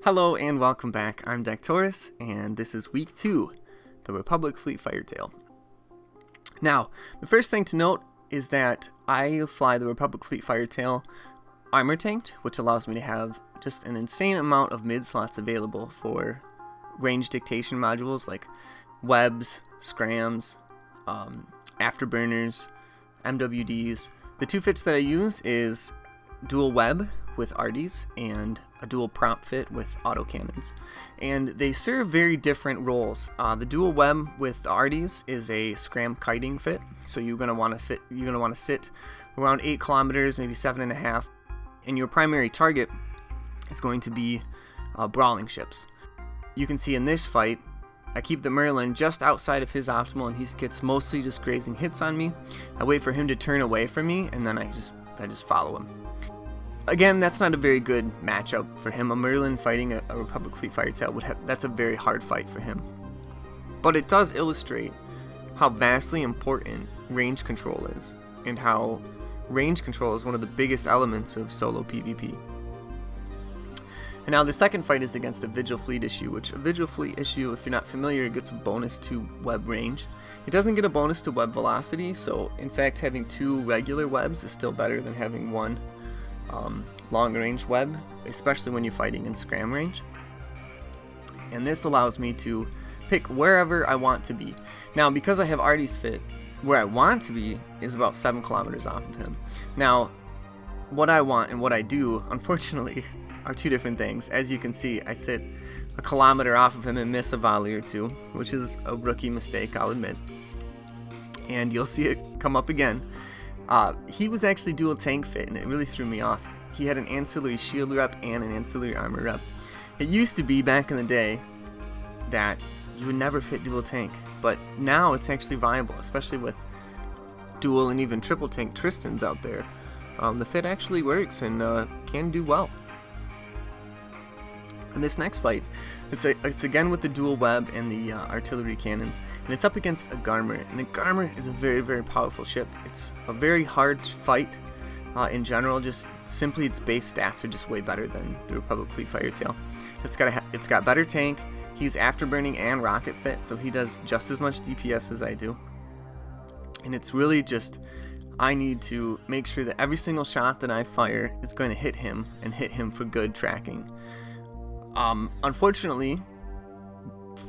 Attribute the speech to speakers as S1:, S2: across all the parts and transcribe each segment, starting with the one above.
S1: Hello and welcome back. I'm Taurus, and this is week 2, the Republic Fleet Firetail. Now, the first thing to note is that I fly the Republic Fleet Firetail armor tanked, which allows me to have just an insane amount of mid slots available for range dictation modules like webs, scrams, afterburners, MWDs. The two fits that I use is dual web with arties and a dual prop fit with autocannons, and they serve very different roles. The dual web with arties is a scram kiting fit, so you're gonna want to sit around 8 kilometers, maybe 7.5, and your primary target is going to be brawling ships. You can see in this fight, I keep the Merlin just outside of his optimal, and he gets mostly just grazing hits on me. I wait for him to turn away from me, and then I just follow him. Again, that's not a very good matchup for him. A Merlin fighting a Republic Fleet Firetail that's a very hard fight for him. But it does illustrate how vastly important range control is, and how range control is one of the biggest elements of solo PvP. And now the second fight is against a Vigil Fleet issue, which a Vigil Fleet issue, if you're not familiar, gets a bonus to web range. It doesn't get a bonus to web velocity, so in fact having 2 regular webs is still better than having 1 long range web, especially when you're fighting in scram range. And this allows me to pick wherever I want to be. Now, because I have Artie's fit, where I want to be is about 7 kilometers off of him. Now, what I want and what I do, unfortunately, are 2 different things. As you can see, I sit a kilometer off of him and miss a volley or 2, which is a rookie mistake, I'll admit. And you'll see it come up again. He was actually dual tank fit, and it really threw me off. He had an ancillary shield rep and an ancillary armor rep. It used to be back in the day that you would never fit dual tank, but now it's actually viable, especially with dual and even triple tank Tristans out there. The fit actually works and can do well. In this next fight, it's again with the dual web and the artillery cannons, and it's up against a Garmer, and a Garmer is a very, very powerful ship. It's a very hard fight in general. Just simply its base stats are just way better than the Republic Fleet Firetail. It's got better tank. He's afterburning and rocket fit, so he does just as much DPS as I do. And it's really just, I need to make sure that every single shot that I fire is going to hit him, and hit him for good tracking. Unfortunately,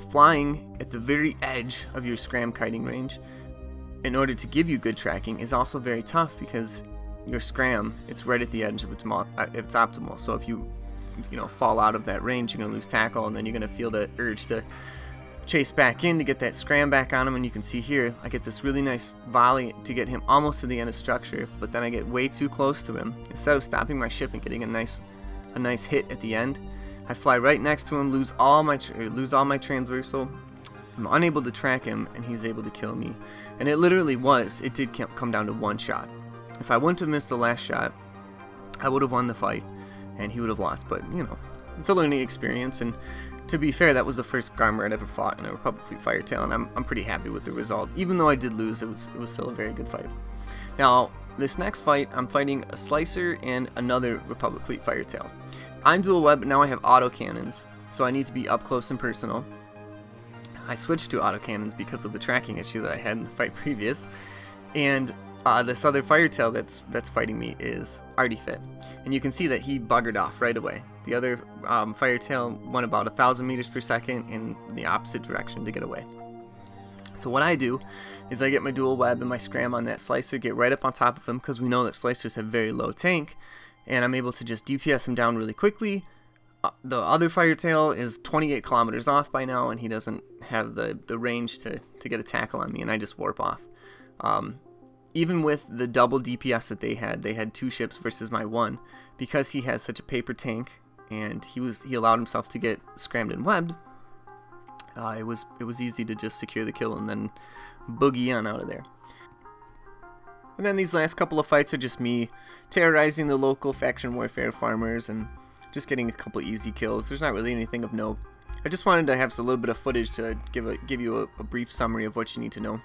S1: flying at the very edge of your scram kiting range in order to give you good tracking is also very tough, because your scram, it's right at the edge of its optimal. So if you fall out of that range, you're going to lose tackle, and then you're going to feel the urge to chase back in to get that scram back on him. And you can see here, I get this really nice volley to get him almost to the end of structure, but then I get way too close to him. Instead of stopping my ship and getting a nice hit at the end, I fly right next to him, lose all my transversal. I'm unable to track him, and he's able to kill me. And it did come down to 1 shot. If I wouldn't have missed the last shot, I would have won the fight, and he would have lost. But, it's a learning experience, and to be fair, that was the first Garmer I'd ever fought in a Republic Fleet Firetail, and I'm pretty happy with the result. Even though I did lose, it was still a very good fight. Now, this next fight, I'm fighting a Slicer and another Republic Fleet Firetail. I'm dual web, but now I have autocannons, so I need to be up close and personal. I switched to autocannons because of the tracking issue that I had in the fight previous, and this other Firetail that's fighting me is Artie fit, and you can see that he buggered off right away. The other Firetail went about 1,000 meters per second in the opposite direction to get away. So what I do is I get my dual web and my scram on that Slicer, get right up on top of him, because we know that Slicers have very low tank, and I'm able to just DPS him down really quickly. The other Firetail is 28 kilometers off by now, and he doesn't have the range to get a tackle on me, and I just warp off. Even with the double DPS that they had 2 ships versus my 1, because he has such a paper tank, and he allowed himself to get scrammed and webbed. It was easy to just secure the kill and then boogie on out of there. And then these last couple of fights are just me terrorizing the local faction warfare farmers and just getting a couple easy kills. There's not really anything of note. I just wanted to have a little bit of footage to give you a brief summary of what you need to know.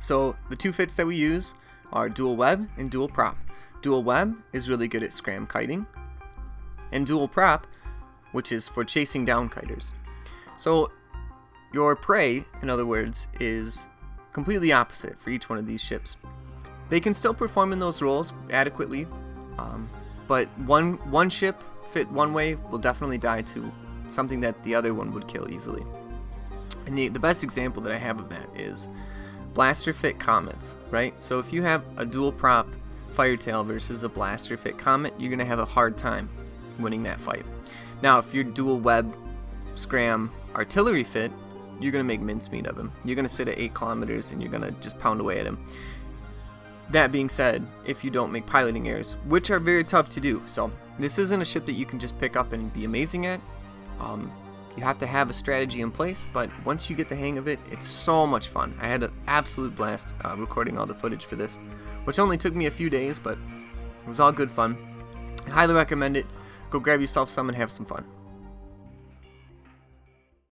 S1: So the 2 fits that we use are dual web and dual prop. Dual web is really good at scram kiting, and dual prop which is for chasing down kiters. So your prey, in other words, is completely opposite for each one of these ships. They can still perform in those roles adequately, but one ship fit one way will definitely die to something that the other one would kill easily. And the best example that I have of that is blaster fit comets, right? So if you have a dual prop Firetail versus a blaster fit comet, you're going to have a hard time winning that fight. Now, if you're dual web scram artillery fit, you're going to make mincemeat of him. You're going to sit at 8 kilometers and you're going to just pound away at him. That being said, if you don't make piloting errors, which are very tough to do, so this isn't a ship that you can just pick up and be amazing at. You have to have a strategy in place, but once you get the hang of it, it's so much fun. I had an absolute blast recording all the footage for this, which only took me a few days, but it was all good fun. I highly recommend it. Go grab yourself some and have some fun.